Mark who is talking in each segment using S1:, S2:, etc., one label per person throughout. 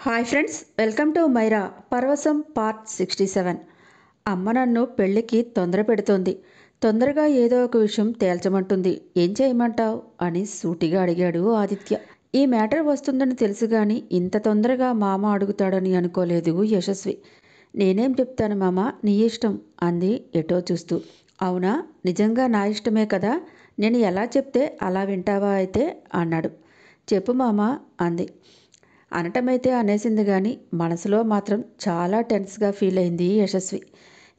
S1: Hi friends, welcome to Maira పరవశం part 67. అమ్మ నన్ను పెళ్ళికి తొందర పెడుతోంది. తొందరగా ఏదో ఒక విషయం తేల్చమంటుంది. ఏం చేయమంటావు అని సూటిగా అడిగాడు ఆదిత్య. ఈ మ్యాటర్ వస్తుందని తెలుసు గాని ఇంత తొందరగా మామ అడుగుతాడని అనుకోలేదు యశస్వి. నేనేం చెప్తాను మామ, నీ ఇష్టం అంది ఎటో చూస్తూ. అవునా, నిజంగా నా ఇష్టమే కదా, నేను ఎలా చెప్తే అలా వింటావా అయితే అన్నాడు. చెప్పు మామ అంది. అనటమైతే అనేసింది కానీ మనసులో మాత్రం చాలా టెన్స్గా ఫీల్ అయింది యశస్వి.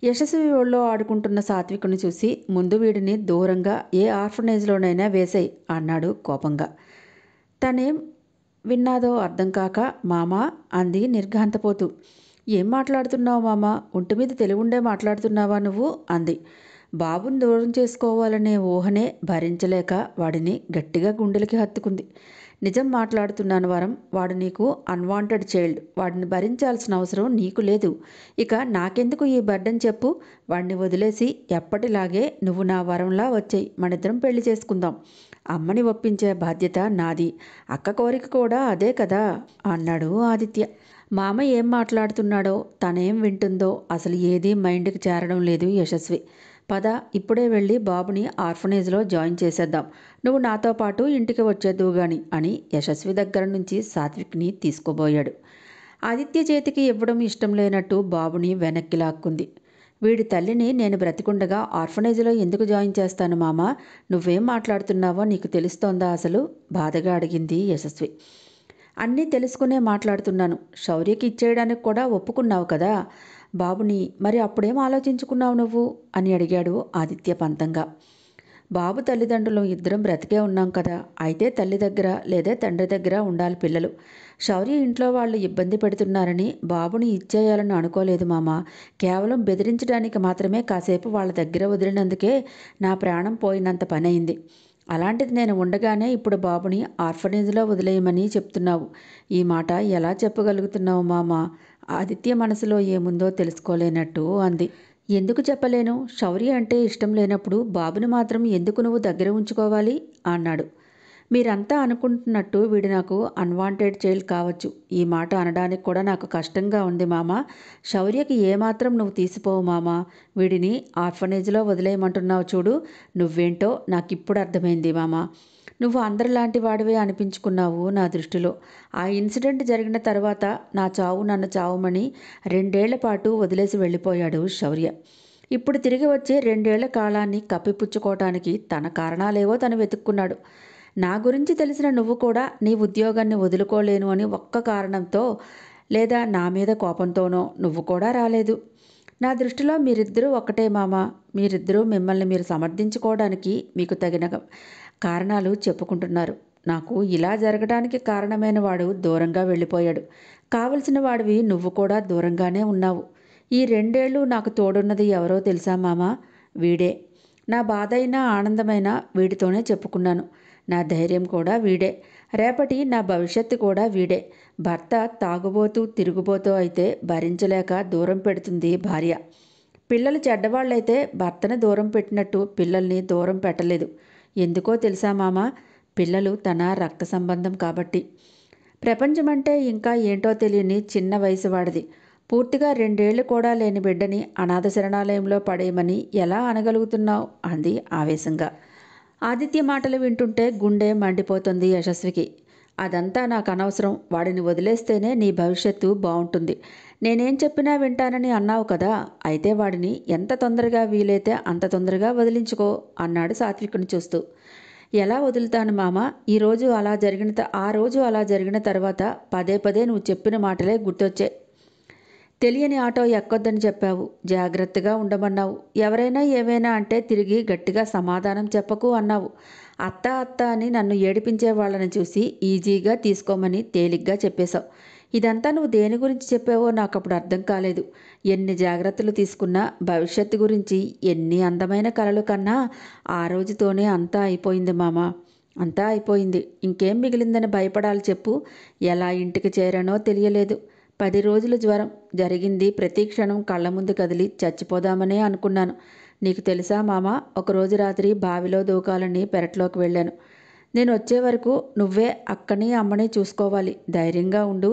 S1: యశస్వి ఒళ్ళో ఆడుకుంటున్న సాత్వికుని చూసి ముందు వీడిని దూరంగా ఏ ఆర్ఫనైజ్లోనైనా వేసేయి అన్నాడు కోపంగా. తనేం విన్నాదో అర్థం కాక మామా అంది నిర్ఘాంతపోతూ. ఏం మాట్లాడుతున్నావు మామ, ఒంటి మీద తెలివుండే మాట్లాడుతున్నావా నువ్వు అంది. బాబుని దూరం చేసుకోవాలనే ఊహనే భరించలేక వాడిని గట్టిగా గుండెలకి హత్తుకుంది. నిజం మాట్లాడుతున్నాను వరం, వాడు నీకు అన్వాంటెడ్ చైల్డ్. వాడిని భరించాల్సిన అవసరం నీకు లేదు. ఇక నాకెందుకు ఈ బర్డన్ చెప్పు. వాడిని వదిలేసి ఎప్పటిలాగే నువ్వు నా వరంలా వచ్చేయి, మనిద్దరం పెళ్లి చేసుకుందాం. అమ్మని ఒప్పించే బాధ్యత నాది. అక్క కోరిక కూడా అదే కదా అన్నాడు ఆదిత్య. మామ ఏం మాట్లాడుతున్నాడో, తనేం వింటుందో అసలు ఏదీ మైండ్కి చేరడం లేదు యశస్వి. పద, ఇప్పుడే వెళ్ళి బాబుని ఆర్ఫనేజ్లో జాయిన్ చేసేద్దాం. నువ్వు నాతో పాటు ఇంటికి వచ్చేద్దువు గాని అని యశస్వి దగ్గర నుంచి సాత్విక్ని తీసుకోబోయాడు. ఆదిత్య చేతికి ఇవ్వడం ఇష్టం లేనట్టు బాబుని వెనక్కి లాక్కుంది. వీడి తల్లిని నేను బ్రతికుండగా ఆర్ఫనేజ్లో ఎందుకు జాయిన్ చేస్తాను మామ? నువ్వేం మాట్లాడుతున్నావో నీకు తెలుస్తోందా అసలు? బాధగా అడిగింది యశస్వి. అన్నీ తెలుసుకునే మాట్లాడుతున్నాను. శౌర్యకి ఇచ్చేయడానికి కూడా ఒప్పుకున్నావు కదా బాబుని, మరి అప్పుడేం ఆలోచించుకున్నావు నువ్వు అని అడిగాడు ఆదిత్య పంతంగా. బాబు తల్లిదండ్రులు ఇద్దరం బ్రతికే ఉన్నాం కదా, అయితే తల్లి దగ్గర లేదా తండ్రి దగ్గర ఉండాలి పిల్లలు. శౌర్య ఇంట్లో వాళ్ళు ఇబ్బంది పెడుతున్నారని బాబుని ఇచ్చేయాలని అనుకోలేదు మామ. కేవలం బెదిరించడానికి మాత్రమే కాసేపు వాళ్ళ దగ్గర వదిలినందుకే నా ప్రాణం పోయినంత పని అయింది. అలాంటిది నేను ఉండగానే ఇప్పుడు బాబుని ఆర్ఫనేజ్లో వదిలేయమని చెప్తున్నావు. ఈ మాట ఎలా చెప్పగలుగుతున్నావు మామ? ఆదిత్య మనసులో ఏముందో తెలుసుకోలేనట్టు అంది. ఎందుకు చెప్పలేను? శౌర్య అంటే ఇష్టం లేనప్పుడు బాబుని మాత్రం ఎందుకు నువ్వు దగ్గర ఉంచుకోవాలి అన్నాడు. మీరంతా అనుకుంటున్నట్టు వీడు నాకు అన్వాంటెడ్ చైల్డ్ కావచ్చు. ఈ మాట అనడానికి కూడా నాకు కష్టంగా ఉంది మామ. శౌర్యకి ఏమాత్రం నువ్వు తీసిపోవు మామ. వీడిని ఆర్ఫనేజ్లో వదిలేయమంటున్నావు చూడు, నువ్వేంటో నాకిప్పుడు అర్థమైంది మామ. నువ్వు అందరిలాంటి వాడివే అనిపించుకున్నావు నా దృష్టిలో. ఆ ఇన్సిడెంట్ జరిగిన తర్వాత నా చావు నన్ను చావుమని 2 ఏళ్ల పాటు వదిలేసి వెళ్ళిపోయాడు శౌర్య. ఇప్పుడు తిరిగి వచ్చి 2 ఏళ్ల కాలాన్ని కప్పిపుచ్చుకోవటానికి తన కారణాలేవో తను వెతుక్కున్నాడు. నా గురించి తెలిసిన నువ్వు కూడా నీ ఉద్యోగాన్ని వదులుకోలేను అని ఒక్క కారణంతో లేదా నా మీద కోపంతోనో నువ్వు కూడా రాలేదు. నా దృష్టిలో మీరిద్దరూ ఒక్కటే మామ. మీరిద్దరూ మిమ్మల్ని మీరు సమర్థించుకోవడానికి మీకు తగిన కారణాలు చెప్పుకుంటున్నారు. నాకు ఇలా జరగడానికి కారణమైన వాడు దూరంగా వెళ్ళిపోయాడు. కావలసిన వాడివి నువ్వు కూడా దూరంగానే ఉన్నావు. ఈ 2 ఏళ్ళు నాకు తోడున్నది ఎవరో తెలుసా మామ? వీడే. నా బాధైనా ఆనందమైనా వీడితోనే చెప్పుకున్నాను. నా ధైర్యం కూడా వీడే. రేపటి నా భవిష్యత్తు కూడా వీడే. భర్త తాగుబోతూ తిరుగుబోతూ అయితే భరించలేక దూరం పెడుతుంది భార్య. పిల్లలు చెడ్డవాళ్ళైతే భర్తను దూరం పెట్టినట్టు పిల్లల్ని దూరం పెట్టలేదు. ఎందుకో తెలుసా మామ? పిల్లలు తన రక్త సంబంధం కాబట్టి. ప్రపంచమంటే ఇంకా ఏంటో తెలియని చిన్న వయసు వాడిది. పూర్తిగా 2 ఏళ్లు కూడా లేని బిడ్డని అనాథ శరణాలయంలో పడేయమని ఎలా అనగలుగుతున్నావు అంది ఆవేశంగా. ఆదిత్య మాటలు వింటుంటే గుండె మండిపోతుంది యశస్వికి. అదంతా నాకు అనవసరం. వాడిని వదిలేస్తేనే నీ భవిష్యత్తు బాగుంటుంది. నేనేం చెప్పినా వింటానని అన్నావు కదా, అయితే వాడిని ఎంత తొందరగా వీలైతే అంత తొందరగా వదిలించుకో అన్నాడు సాత్వికుని చూస్తూ. ఎలా వదులుతాను మామ? ఆ రోజు అలా జరిగిన తర్వాత పదే పదే నువ్వు చెప్పిన మాటలే గుర్తొచ్చాయి. తెలియని ఆటో ఎక్కొద్దని చెప్పావు, జాగ్రత్తగా ఉండమన్నావు. ఎవరైనా ఏవైనా అంటే తిరిగి గట్టిగా సమాధానం చెప్పకు అన్నావు. అత్త అత్త అని నన్ను ఏడిపించే వాళ్ళని చూసి ఈజీగా తీసుకోమని తేలిగ్గా చెప్పేశావు. ఇదంతా నువ్వు దేని గురించి చెప్పావో నాకు అప్పుడు అర్థం కాలేదు. ఎన్ని జాగ్రత్తలు తీసుకున్నా, భవిష్యత్తు గురించి ఎన్ని అందమైన కలలు కన్నా ఆ రోజుతోనే అంతా అయిపోయింది మామ. అంతా అయిపోయింది. ఇంకేం మిగిలిందని భయపడాలి చెప్పు? ఎలా ఇంటికి చేరానో తెలియలేదు. 10 రోజులు జ్వరం. జరిగింది ప్రతి క్షణం కళ్ళ ముందు కదిలి చచ్చిపోదామనే అనుకున్నాను. నీకు తెలుసా మామ, ఒకరోజు రాత్రి బావిలో దూకాలని పెరట్లోకి వెళ్ళాను. నేను వచ్చే వరకు నువ్వే అక్కని అమ్మని చూసుకోవాలి. ధైర్యంగా ఉండు.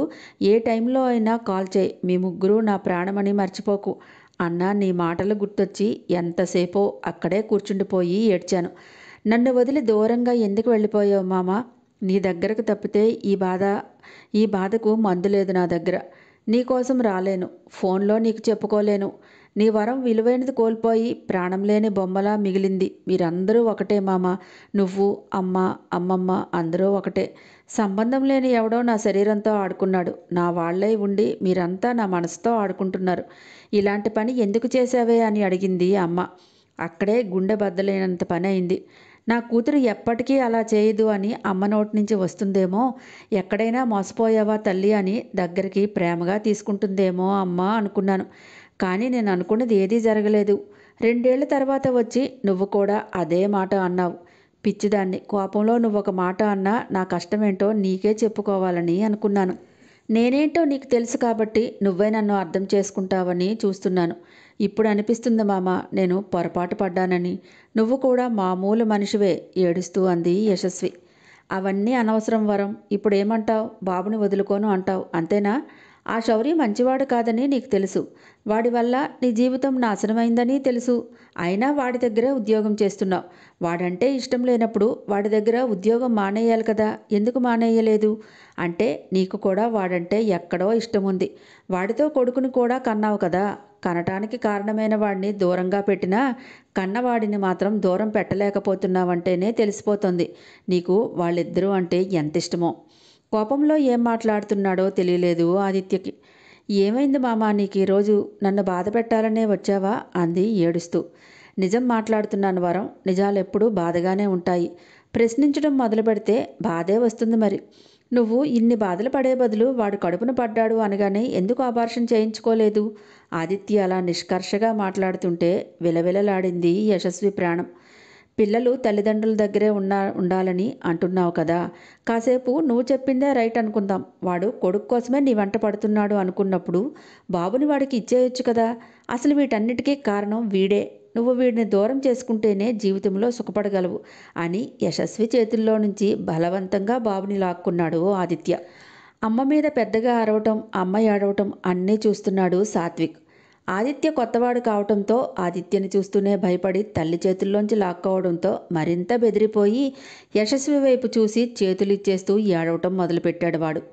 S1: ఏ టైంలో అయినా కాల్ చేయి. మీ ముగ్గురు నా ప్రాణమని మర్చిపోకు అన్న నీ మాటలు గుర్తొచ్చి ఎంతసేపో అక్కడే కూర్చుండిపోయి ఏడ్చాను. నన్ను వదిలి దూరంగా ఎందుకు వెళ్ళిపోయావు మామ? నీ దగ్గరకు తప్పితే ఈ బాధకు మందు లేదు నా దగ్గర. నీకోసం రాలేను. ఫోన్లో నీకు చెప్పుకోలేను. నీ వరం విలువైనది కోల్పోయి ప్రాణం లేని బొమ్మలా మిగిలింది. మీరందరూ ఒకటే మామ. నువ్వు, అమ్మ, అమ్మమ్మ అందరూ ఒకటే. సంబంధం లేని ఎవడో నా శరీరంతో ఆడుకున్నాడు. నా వాళ్లై ఉండి మీరంతా నా మనసుతో ఆడుకుంటున్నారు. ఇలాంటి పని ఎందుకు చేశావే అని అడిగింది అమ్మ. అక్కడే గుండె బద్దలైనంత పని అయింది. నా కూతురు ఎప్పటికీ అలా చేయదు అని అమ్మ నోటి నుంచి వస్తుందేమో. ఎక్కడైనా మోసపోయావా తల్లి అని దగ్గరికి ప్రేమగా తీసుకుంటుందేమో అమ్మ అనుకున్నాను. కానీ నేను అనుకున్నది ఏదీ జరగలేదు. 2 ఏళ్ల తర్వాత వచ్చి నువ్వు కూడా అదే మాట అన్నావు. పిచ్చిదాన్ని, కోపంలో నువ్వొక మాట అన్నా నా కష్టమేంటో నీకే చెప్పుకోవాలని అనుకున్నాను. నేనేంటో నీకు తెలుసు కాబట్టి నువ్వే నన్ను అర్థం చేసుకుంటావని చూస్తున్నాను. ఇప్పుడు అనిపిస్తుంది మామ, నేను పొరపాటు పడ్డానని. నువ్వు కూడా మామూలు మనిషివే ఏడుస్తూ అంది యశస్వి. అవన్నీ అనవసరం వరం. ఇప్పుడేమంటావు? బాబుని వదులుకోను అంటావు అంతేనా? ఆ శౌర్య మంచివాడు కాదని నీకు తెలుసు. వాడి వల్ల నీ జీవితం నాశనమైందని తెలుసు. అయినా వాడి దగ్గరే ఉద్యోగం చేస్తున్నావు. వాడంటే ఇష్టం లేనప్పుడు వాడి దగ్గర ఉద్యోగం మానేయాలి కదా. ఎందుకు మానేయలేదు? అంటే నీకు కూడా వాడంటే ఎక్కడో ఇష్టం ఉంది. వాడితో కొడుకుని కూడా కన్నావు కదా. కనటానికి కారణమైన వాడిని దూరంగా పెట్టినా కన్నవాడిని మాత్రం దూరం పెట్టలేకపోతున్నావంటేనే తెలిసిపోతుంది నీకు వాళ్ళిద్దరూ అంటే ఎంత ఇష్టమో. కోపంలో ఏం మాట్లాడుతున్నాడో తెలియలేదు ఆదిత్యకి. ఏమైంది మామ, నీకు ఈరోజు నన్ను బాధ పెట్టాలనే వచ్చావా అంది ఏడుస్తూ. నిజం మాట్లాడుతున్నాను వరం. నిజాలెప్పుడూ బాధగానే ఉంటాయి. ప్రశ్నించడం మొదలు పెడితే బాధే వస్తుంది మరి. నువ్వు ఇన్ని బాధలు పడే బదులు వాడు కడుపున పడ్డాడు అనగానే ఎందుకు అబార్షన్ చేయించుకోలేదు? ఆదిత్య అలా నిష్కర్షగా మాట్లాడుతుంటే విలవిలలాడింది యశస్వి ప్రాణం. పిల్లలు తల్లిదండ్రుల దగ్గరే ఉండాలని అంటున్నావు కదా. కాసేపు నువ్వు చెప్పిందే రైట్ అనుకుందాం. వాడు కొడుకు కోసమే నీ వెంట పడుతున్నాడు అనుకున్నప్పుడు బాబుని వాడికి ఇచ్చేయొచ్చు కదా. అసలు వీటన్నిటికీ కారణం వీడే. నువ్వు వీడిని దూరం చేసుకుంటేనే జీవితంలో సుఖపడగలవు అని యశస్వి చేతుల్లో నుంచి బలవంతంగా బాబుని లాక్కున్నాడు ఆదిత్య. అమ్మ మీద పెద్దగా అరవటం, అమ్మ ఏడవటం అన్నీ చూస్తున్నాడు సాత్విక్. ఆదిత్య కొత్తవాడు కావటంతో ఆదిత్యని చూస్తూనే భయపడి తల్లి చేతుల్లోంచి లాక్కోవడంతో మరింత బెదిరిపోయి యశస్వి వైపు చూసి చేతులిచ్చేస్తూ ఏడవటం మొదలుపెట్టాడు వాడు.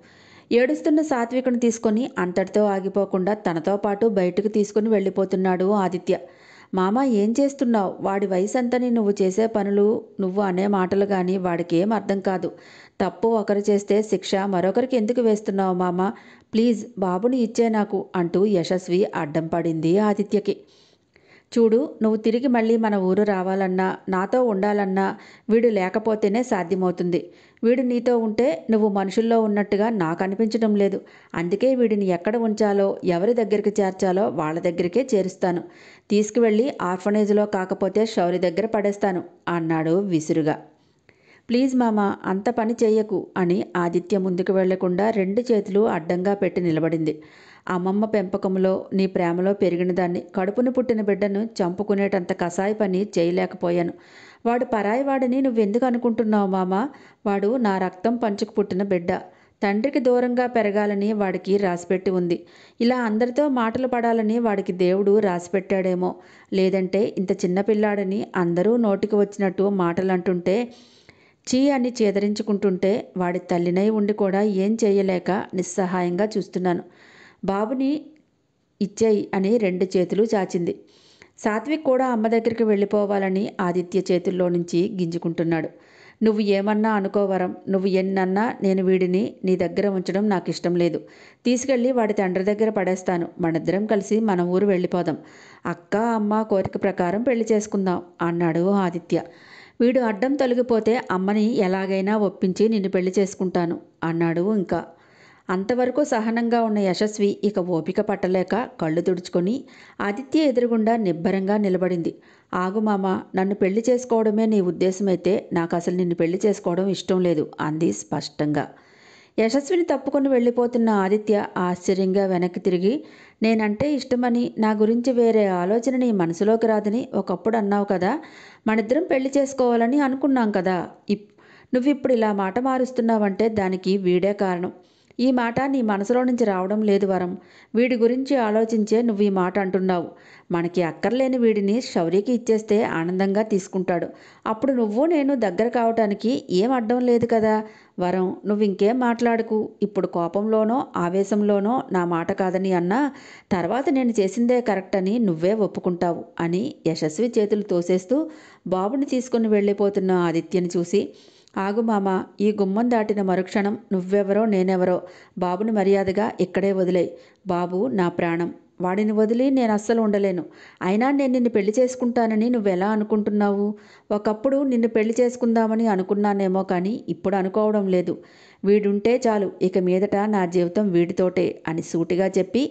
S1: ఏడుస్తున్న సాత్వికుని తీసుకొని అంతటితో ఆగిపోకుండా తనతో పాటు బయటకు తీసుకుని వెళ్ళిపోతున్నాడు ఆదిత్య. మామ, ఏం చేస్తున్నావు? వాడి వయసు అంతని నువ్వు చేసే పనులు, నువ్వు అనే మాటలు కానీ వాడికి ఏం అర్థం కాదు. తప్పు ఒకరు చేస్తే శిక్ష మరొకరికి ఎందుకు వేస్తున్నావు మామ? ప్లీజ్ బాబుని ఇచ్చే నాకు అంటూ యశస్వి అడ్డం పడింది ఆదిత్యకి. చూడు, నువ్వు తిరిగి మళ్ళీ మన ఊరు రావాలన్నా, నాతో ఉండాలన్నా వీడు లేకపోతేనే సాధ్యమవుతుంది. వీడు నీతో ఉంటే నువ్వు మనుషుల్లో ఉన్నట్టుగా నాకు అనిపించడం లేదు. అందుకే వీడిని ఎక్కడ ఉంచాలో, ఎవరి దగ్గరికి చేర్చాలో వాళ్ళ దగ్గరికే చేరుస్తాను. తీసుకువెళ్ళి ఆర్ఫనేజ్లో కాకపోతే శౌరి దగ్గర పడేస్తాను అన్నాడు విసురుగా. ప్లీజ్ మామ, అంత పని చెయ్యకు అని ఆదిత్య ముందుకు వెళ్లకుండా 2 చేతులు అడ్డంగా పెట్టి నిలబడింది. అమ్మమ్మ పెంపకంలో నీ ప్రేమలో పెరిగిన దాన్ని, కడుపును పుట్టిన బిడ్డను చంపుకునేటంత కసాయి పని చేయలేకపోయాను. వాడు పరాయి వాడిని నువ్వెందుకు అనుకుంటున్నావు మామ? వాడు నా రక్తం పంచుకు పుట్టిన బిడ్డ. తండ్రికి దూరంగా పెరగాలని వాడికి రాసిపెట్టి ఉంది. ఇలా అందరితో మాటలు పడాలని వాడికి దేవుడు రాసిపెట్టాడేమో. లేదంటే ఇంత చిన్నపిల్లాడని అందరూ నోటికి వచ్చినట్టు మాటలంటుంటే చీ అని చేదరించుకుంటుంటే వాడి తల్లినై ఉండి కూడా ఏం చేయలేక నిస్సహాయంగా చూస్తున్నాను. బాబుని ఇచ్చేయి అని 2 చేతులు చాచింది. సాత్విక్ కూడా అమ్మ దగ్గరికి వెళ్ళిపోవాలని ఆదిత్య చేతుల్లో నుంచి గింజుకుంటున్నాడు. నువ్వు ఏమన్నా అనుకోవరం. నువ్వు ఎన్నన్నా నేను వీడిని నీ దగ్గర ఉంచడం నాకు ఇష్టం లేదు. తీసుకెళ్ళి వాడి తండ్రి దగ్గర పడేస్తాను. మనిద్దరం కలిసి మన ఊరు వెళ్ళిపోదాం. అక్క అమ్మ కోరిక ప్రకారం పెళ్లి చేసుకుందాం అన్నాడు ఆదిత్య. వీడు అడ్డం తొలగిపోతే అమ్మని ఎలాగైనా ఒప్పించి నిన్ను పెళ్లి చేసుకుంటాను అన్నాడు. ఇంకా అంతవరకు సహనంగా ఉన్న యశస్వి ఇక ఓపిక పట్టలేక కళ్ళు తుడుచుకొని ఆదిత్య ఎదురుగుండా నిబ్బరంగా నిలబడింది. ఆగు మామ, నన్ను పెళ్లి చేసుకోవడమే నీ ఉద్దేశమైతే నాకు అసలు నిన్ను పెళ్లి చేసుకోవడం ఇష్టం లేదు అంది స్పష్టంగా. యశస్విని తప్పుకొని వెళ్ళిపోతున్న ఆదిత్య ఆశ్చర్యంగా వెనక్కి తిరిగి, నేనంటే ఇష్టమని, నా గురించి వేరే ఆలోచన నీ మనసులోకి రాదని ఒకప్పుడు అన్నావు కదా. మనిద్దరం పెళ్లి చేసుకోవాలని అనుకున్నాం కదా. నువ్విప్పుడు ఇలా మాట మారుస్తున్నావంటే దానికి వీడే కారణం. ఈ మాట నీ మనసులో నుంచి రావడం లేదు వరం. వీడి గురించి ఆలోచించే నువ్వు ఈ మాట అంటున్నావు. మనకి అక్కర్లేని వీడిని శౌర్యకి ఇచ్చేస్తే ఆనందంగా తీసుకుంటాడు. అప్పుడు నువ్వు నేను దగ్గర కావటానికి ఏం అడ్డం లేదు కదా. వరం, నువ్వు ఇంకేం మాట్లాడకు. ఇప్పుడు కోపంలోనో ఆవేశంలోనో నా మాట కాదని అన్నా తర్వాత నేను చేసిందే కరెక్ట్ అని నువ్వే ఒప్పుకుంటావు అని యశస్వి చేతులు తోసేస్తూ బాబుని తీసుకుని వెళ్ళిపోతున్న ఆదిత్యని చూసి, ఆగు మామ, ఈ గుమ్మం దాటిన మరుక్షణం నువ్వెవరో నేనెవరో బాబుని మర్యాదగా ఇక్కడే వదిలేయ్. బాబు నా ప్రాణం. వాడిని వదిలి నేను అస్సలు ఉండలేను. అయినా నేను నిన్ను పెళ్లి చేసుకుంటానని నువ్వెలా అనుకుంటున్నావు? ఒకప్పుడు నిన్ను పెళ్లి చేసుకుందామని అనుకున్నానేమో కానీ ఇప్పుడు అనుకోవడం లేదు. వీడుంటే చాలు, ఇక మీదట నా జీవితం వీడితోటే అని సూటిగా చెప్పి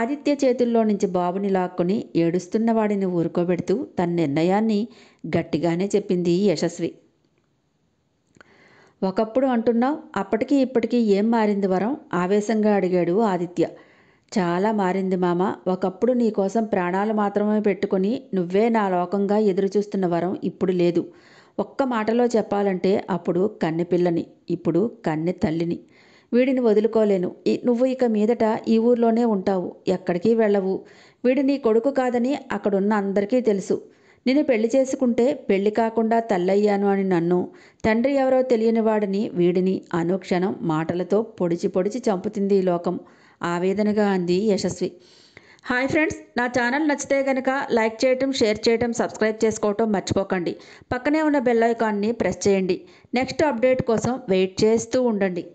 S1: ఆదిత్య చేతుల్లో నుంచి బాబుని లాక్కుని ఏడుస్తున్న వాడిని ఊరుకోబెడుతూ తన నిర్ణయాన్ని గట్టిగానే చెప్పింది యశస్వి. ఒకప్పుడు అంటున్నావు, అప్పటికి ఇప్పటికీ ఏం మారింది వరం? ఆవేశంగా అడిగాడు ఆదిత్య. చాలా మారింది మామ. ఒకప్పుడు నీ కోసం ప్రాణాలు మాత్రమే పెట్టుకుని నువ్వే నా లోకంగా ఎదురుచూస్తున్న వరం ఇప్పుడు లేదు. ఒక్క మాటలో చెప్పాలంటే అప్పుడు కన్నె పిల్లని, ఇప్పుడు కన్నె తల్లిని. వీడిని వదులుకోలేను. నువ్వు ఇక మీదట ఈ ఊర్లోనే ఉంటావు, ఎక్కడికి వెళ్ళవు. వీడు నీ కొడుకు కాదని అక్కడున్న అందరికీ తెలుసు. నిన్ను పెళ్లి చేసుకుంటే పెళ్లి కాకుండా తల్లయ్యాను అని నన్ను, తండ్రి ఎవరో తెలియని వాడిని వీడిని అనుక్షణం మాటలతో పొడిచి పొడిచి చంపుతుంది ఈ లోకం ఆవేదనగా అంది యశస్వి. హాయ్ ఫ్రెండ్స్, నా ఛానల్ నచ్చితే కనుక లైక్ చేయటం, షేర్ చేయటం, సబ్స్క్రైబ్ చేసుకోవటం మర్చిపోకండి. పక్కనే ఉన్న బెల్ ఐకాన్ని ప్రెస్ చేయండి. నెక్స్ట్ అప్డేట్ కోసం వెయిట్ చేస్తూ ఉండండి.